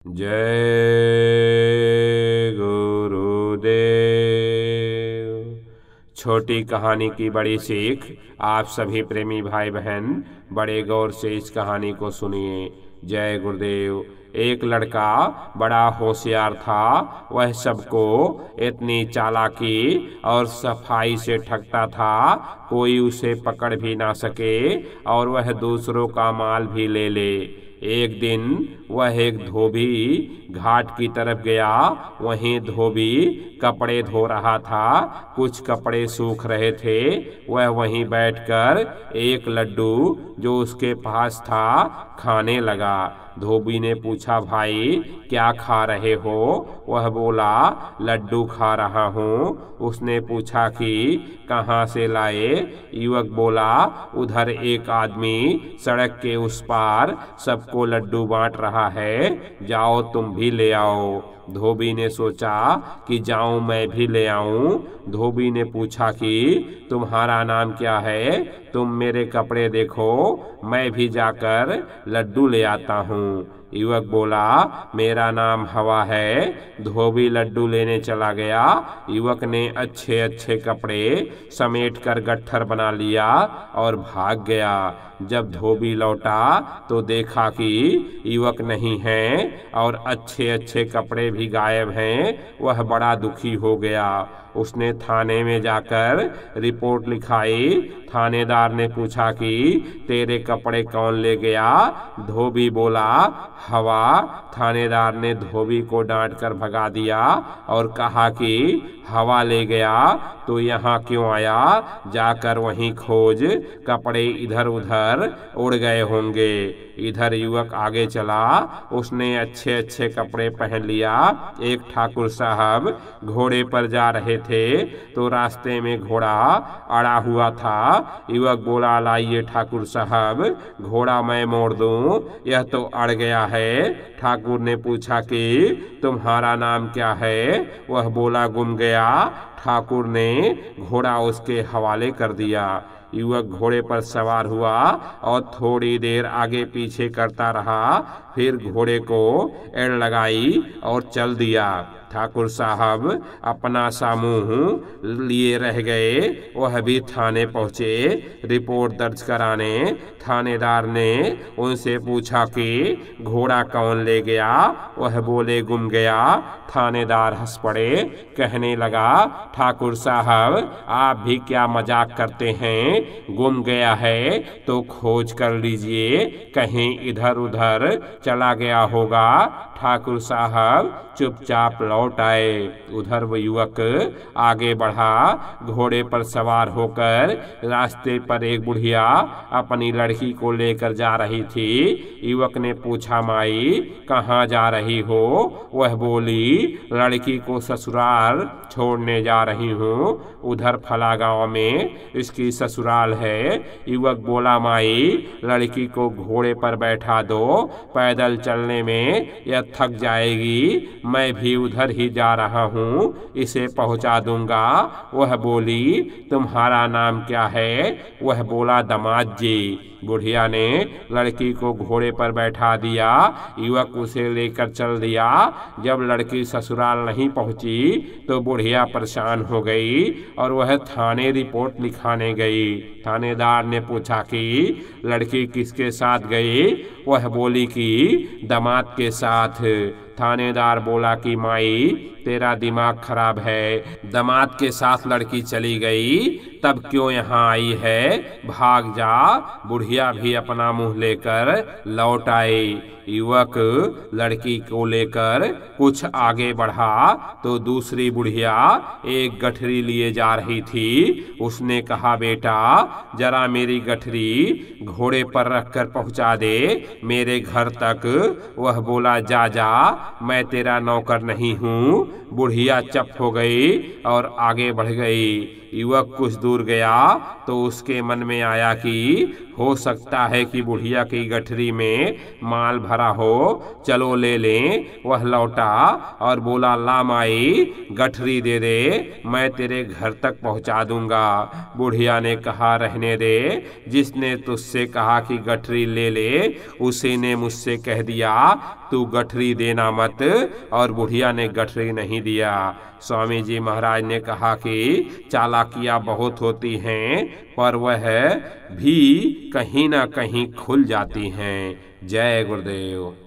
जय गुरुदेव। छोटी कहानी की बड़ी सीख। आप सभी प्रेमी भाई बहन बड़े गौर से इस कहानी को सुनिए। जय गुरुदेव। एक लड़का बड़ा होशियार था। वह सबको इतनी चालाकी और सफाई से ठगता था, कोई उसे पकड़ भी ना सके और वह दूसरों का माल भी ले ले। एक दिन वह एक धोबी घाट की तरफ गया। वहीं धोबी कपड़े धो रहा था। कुछ कपड़े सूख रहे थे। वह वहीं बैठकर एक लड्डू जो उसके पास था खाने लगा। धोबी ने पूछा, भाई क्या खा रहे हो? वह बोला, लड्डू खा रहा हूँ। उसने पूछा कि कहाँ से लाए? युवक बोला, उधर एक आदमी सड़क के उस पार सबको लड्डू बांट रहा है, जाओ तुम भी ले आओ। धोबी ने सोचा कि जाऊं मैं भी ले आऊं। धोबी ने पूछा कि तुम्हारा नाम क्या है? तुम मेरे कपड़े देखो, मैं भी जाकर लड्डू ले आता हूँ। युवक बोला, मेरा नाम हवा है। धोबी लड्डू लेने चला गया। युवक ने अच्छे अच्छे कपड़े समेट कर गट्ठर बना लिया और भाग गया। जब धोबी लौटा तो देखा कि युवक नहीं है और अच्छे अच्छे कपड़े भी गायब हैं। वह बड़ा दुखी हो गया। उसने थाने में जाकर रिपोर्ट लिखाई। थानेदार ने पूछा कि तेरे कपड़े कौन ले गया? धोबी बोला, हवा। थानेदार ने धोबी को डांट कर भगा दिया और कहा कि हवा ले गया तो यहाँ क्यों आया? जाकर वहीं खोज, कपड़े इधर उधर उड़ गए होंगे। इधर युवक आगे चला। उसने अच्छे अच्छे कपड़े पहन लिया। एक ठाकुर साहब घोड़े पर जा रहे थे तो रास्ते में घोड़ा अड़ा हुआ था। युवक बोला, लाइए ठाकुर साहब, घोड़ा मैं मोड़ दूं, यह तो अड़ गया है। ठाकुर ने पूछा कि तुम्हारा नाम क्या है? वह बोला, गुम गया। ठाकुर ने घोड़ा उसके हवाले कर दिया। युवक घोड़े पर सवार हुआ और थोड़ी देर आगे पीछे करता रहा। फिर घोड़े को एड़ लगाई और चल दिया। ठाकुर साहब अपना सा मुंह लिए रह गए। वह भी थाने पहुंचे रिपोर्ट दर्ज कराने। थानेदार ने उनसे पूछा कि घोड़ा कौन ले गया? वह बोले, गुम गया। थानेदार हंस पड़े, कहने लगा, ठाकुर साहब आप भी क्या मजाक करते हैं? गुम गया है तो खोज कर लीजिए, कहीं इधर उधर चला गया होगा। ठाकुर साहब चुपचाप लौट आए। उधर वो युवक आगे बढ़ा। घोड़े पर सवार होकर रास्ते पर एक बुढ़िया अपनी लड़की को लेकर जा रही थी। युवक ने पूछा, माई कहाँ जा रही हो? वह बोली, लड़की को ससुराल छोड़ने जा रही हूँ, उधर फला गांव में इसकी ससुराल है। युवक बोला, माई लड़की को घोड़े पर बैठा दो, पैदल चलने में यह थक जाएगी, मैं भी उधर ही जा रहा हूँ, इसे पहुँचा दूंगा। वह बोली, तुम्हारा नाम क्या है? वह बोला, दमाद जी। बुढ़िया ने लड़की को घोड़े पर बैठा दिया। युवक उसे लेकर चल दिया। जब लड़की ससुराल नहीं पहुंची तो बुढ़िया परेशान हो गई और वह थाने रिपोर्ट लिखाने गई। थानेदार ने पूछा कि लड़की किसके साथ गई? वह बोली कि दामाद के साथ। थानेदार बोला कि माई तेरा दिमाग खराब है, दामाद के साथ लड़की चली गई तब क्यों यहाँ आई है? भाग जा। बुढ़िया भी अपना मुंह लेकर लौट आई। युवक लड़की को लेकर कुछ आगे बढ़ा तो दूसरी बुढ़िया एक गठरी लिए जा रही थी। उसने कहा, बेटा जरा मेरी गठरी घोड़े पर रखकर पहुंचा दे मेरे घर तक। वह बोला, जा जा, मैं तेरा नौकर नहीं हूँ। बुढ़िया चुप हो गई और आगे बढ़ गई। युवक कुछ दूर दूर गया तो उसके मन में आया कि हो सकता है कि बुढ़िया की गठरी में माल भरा हो, चलो ले लें। वह लौटा और बोला, ला माई गठरी दे दे, मैं तेरे घर तक पहुंचा दूंगा। बुढ़िया ने कहा, रहने दे, जिसने तुझसे कहा कि गठरी ले ले उसी ने मुझसे कह दिया तू गठरी देना मत, और बुढ़िया ने गठरी नहीं दिया। स्वामी जी महाराज ने कहा कि चालाकियाँ बहुत होती हैं पर वह भी कहीं ना कहीं खुल जाती हैं। जय गुरुदेव।